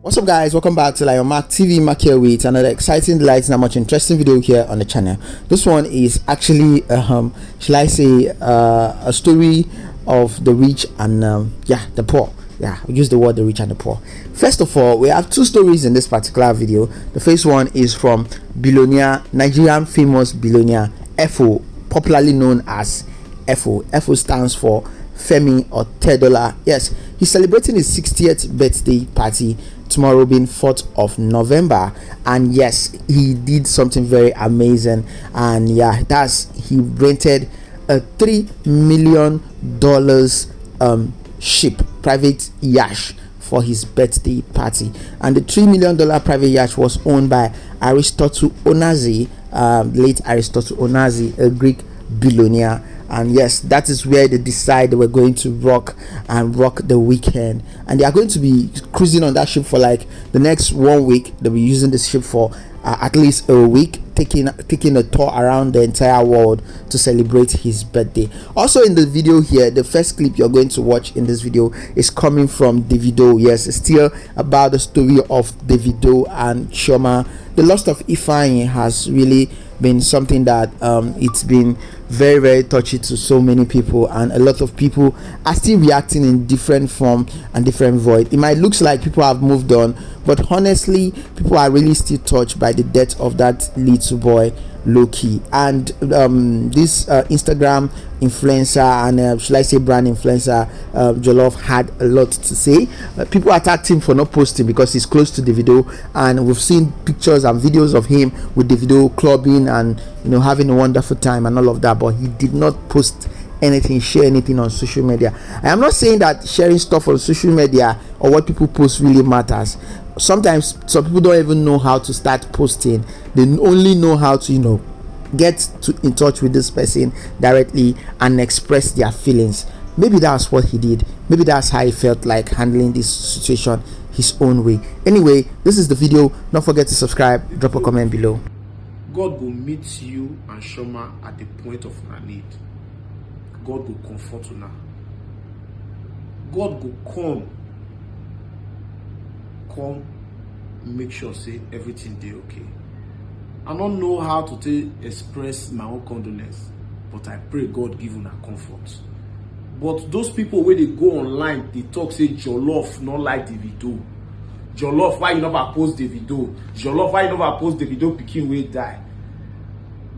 What's up, guys? Welcome back to Lion Mark TV. Mark here with another exciting, delighting, and much interesting video here on the channel. This one is actually shall I say a story of the rich and the poor. We use the word the rich and the poor. First of all, we have two stories in this particular video. The first one is from Billionaire, Nigerian famous billionaire FO, popularly known as FO. FO stands for Femi Otedola. Yes, he's celebrating his 60th birthday party tomorrow, being 4th of November, and yes, he did something very amazing. And he rented a $3 million ship, private yacht, for his birthday party. And the $3 million private yacht was owned by Aristotle Onassis, late Aristotle Onassis, a Greek billionaire. And yes, that is where they decide they were going to rock the weekend, and they are going to be cruising on that ship for like the next 1 week. They'll be using this ship for at least a week, taking a tour around the entire world to celebrate his birthday. Also in the video here, the first clip you're going to watch in this video is coming from Davido. Yes, it's still about the story of Davido and Chioma. The loss of Ifeanyi has really been something that it's been very, very touchy to so many people, and a lot of people are still reacting in different form and different void. It might look like people have moved on, but honestly, people are really still touched by the death of that little boy Lekki. And this Instagram influencer and should I say brand influencer Jollof had a lot to say. People attacked him for not posting because he's close to Davido, and we've seen pictures and videos of him with Davido clubbing and having a wonderful time and all of that, but he did not post anything, share anything on social media. I am not saying that sharing stuff on social media or what people post really matters. Sometimes some people don't even know how to start posting. They only know how to get in touch with this person directly and express their feelings. Maybe that's what he did. Maybe that's how he felt like handling this situation his own way. Anyway, this is the video. Don't forget to subscribe, drop a comment below. God will meet you and Chioma at the point of your need. God will comfort you now. God will come make sure say everything dey okay. I don't know how to express my own condolence, but I pray God give una comfort. But those people where they go online, they talk say Jollof not like Davido. Jollof, why you never post Davido? Jollof, why you never post Davido pikin wey die?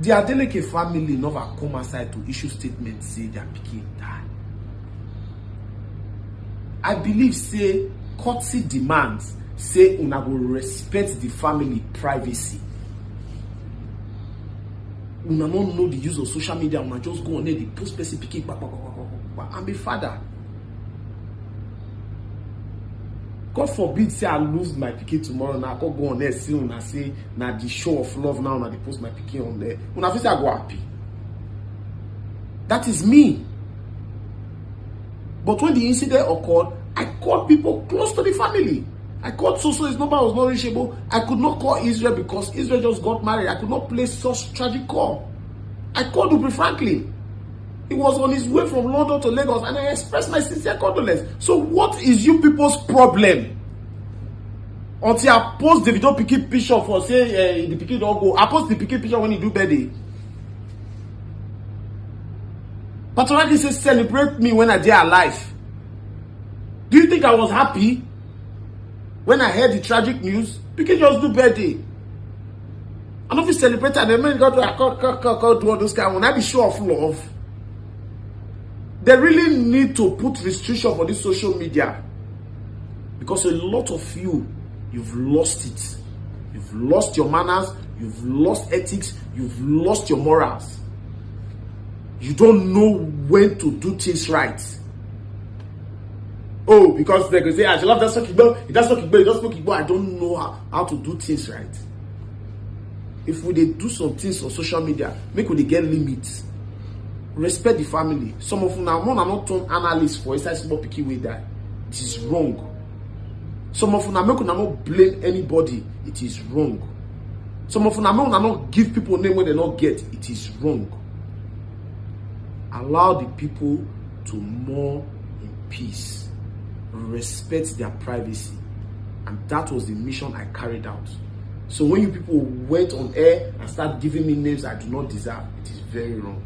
The Adeleke family never come aside to issue statements say their pikin die. I believe say courtesy demands say una will respect the family privacy. Una don't know the use of social media. Una just go on there, they post person pikin. I'm a father. God forbid say I lose my pikin tomorrow. Now I can go on there see una say na the show of love now. Now they post my pikin on there. Una feel say I go happy. That is me. But when the incident occurred, I called people close to the family. I called his number was not reachable. I could not call Israel because Israel just got married. I could not place such tragic call. I called Obi Franklin. He was on his way from London to Lagos, and I expressed my sincere condolence. So what is you people's problem? Until I post Davido pikin picture for say the pikin don't go. I post the pikin picture when he do birthday. But already say celebrate me when I dey alive. Do you think I was happy when I heard the tragic news? Pikin just do birthday. I don't feel celebrated. And then God do all those kind. When I be show of love, they really need to put restriction for this social media, because a lot of you've lost it. You've lost your manners. You've lost ethics. You've lost your morals. You don't know when to do things right. Oh, because they can say, I love that smoking bell. It does smoking bell. It does smoking bell. I don't know how to do things right. If we do some things on social media, make we get limits. Respect the family. Some of them are not turn analysts for inside small pikin wey die. It is wrong. Some of them are not blame anybody. It is wrong. Some of them are not give people name when they not get. It is wrong. Allow the people to mourn in peace. Respect their privacy. And that was the mission I carried out. So when you people went on air and start giving me names I do not deserve, it is very wrong.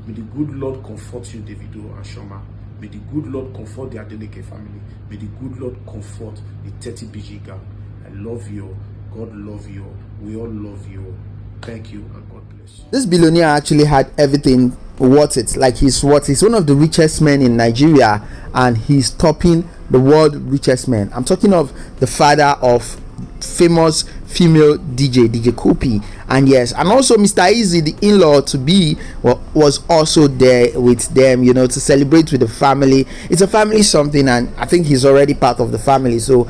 May the good Lord comfort you, Davido and Chioma. May the good Lord comfort the Adeleke family. May the good Lord comfort the 30 BG gang. I love you. God love you. We all love you. Thank you and God bless you. This billionaire actually had everything worth it. Like he's one of the richest men in Nigeria, and he's topping the world richest men. I'm talking of the father of famous female DJ Kopi, and yes, and also Mr. Easy, the in-law to be, was also there with them, you know, to celebrate with the family. It's a family something, and I think he's already part of the family. So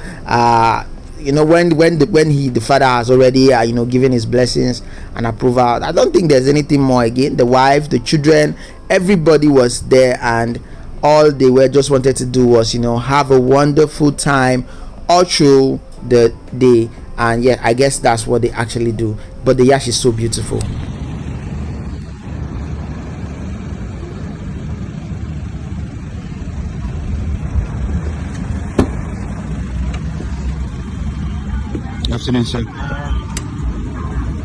you know, when the father has already you know, given his blessings and approval, I don't think there's anything more. Again, the wife, the children, everybody was there, and all they were just wanted to do was, you know, have a wonderful time all through the day. And yeah, I guess that's what they actually do. But the yacht is so beautiful. Good afternoon, sir.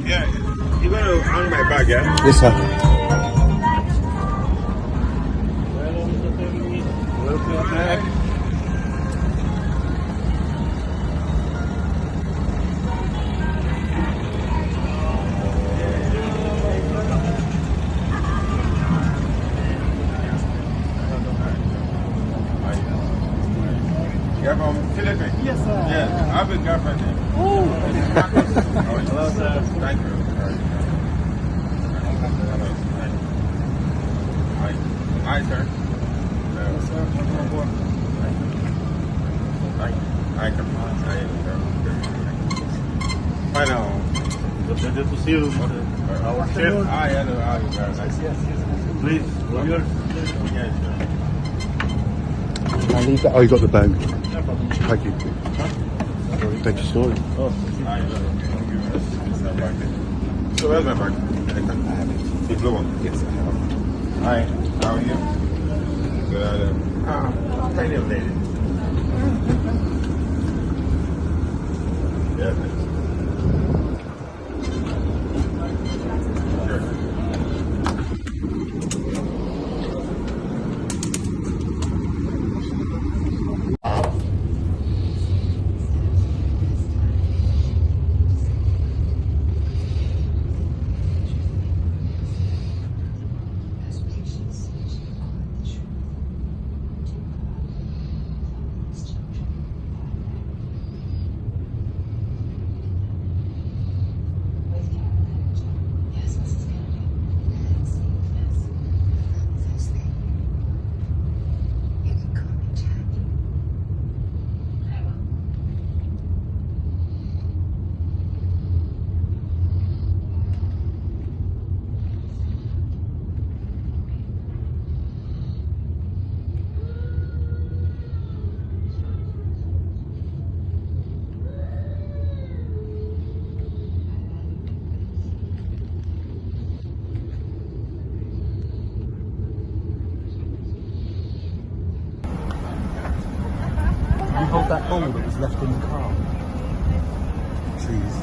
Yeah, you're gonna hang my bag, yeah? Yes, sir. Welcome back. You're from Philippines? Yes, sir. Yeah, I have a girlfriend there. Oh! Hello, sir. Thank you. Hi, sir. Hello, sir. Hi, come on. Hi, now. Pleasure to see you, our chef. Hi, hello. Hi, Yes. Please, yours. yes, sir. I leave that. Oh, you got the bag. Thank you. Thank you, story. Oh, Hi, so where's my bag? I have it. The blue one? Yes, I have it. Hi, how are you? Good. Tiny lady. Yeah, thanks. You hold that ball that was left in the car. Please.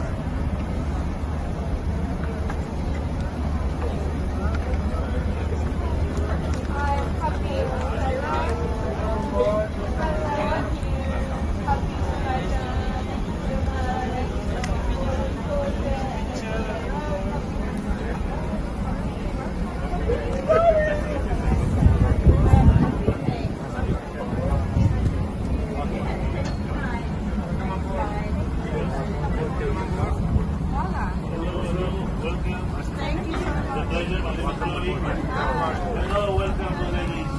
hello, welcome, ladies.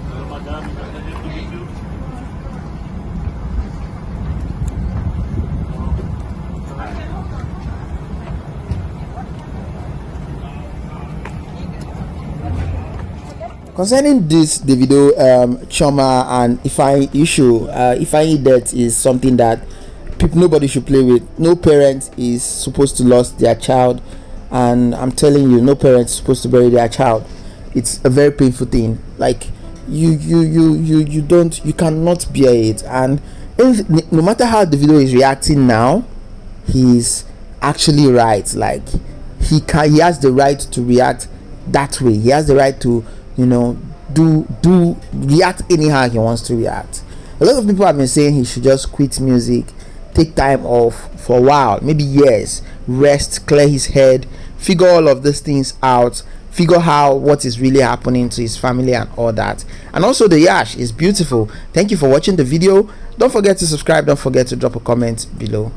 Hello, madam. Pleasure to meet you. Concerning this Davido Chioma and Ifeanyi issue, Ifeanyi death is something that nobody should play with. No parent is supposed to lose their child, and I'm telling you, no parent is supposed to bury their child. It's a very painful thing. Like you cannot bear it, and no matter how Davido is reacting now, he's actually right. Like he has the right to react that way. He has the right to, you know, do react anyhow he wants to react. A lot of people have been saying he should just quit music, take time off for a while, maybe years, rest, clear his head, figure all of these things out, figure out what is really happening to his family and all that. And also the yacht is beautiful. Thank you for watching the video. Don't forget to subscribe, don't forget to drop a comment below.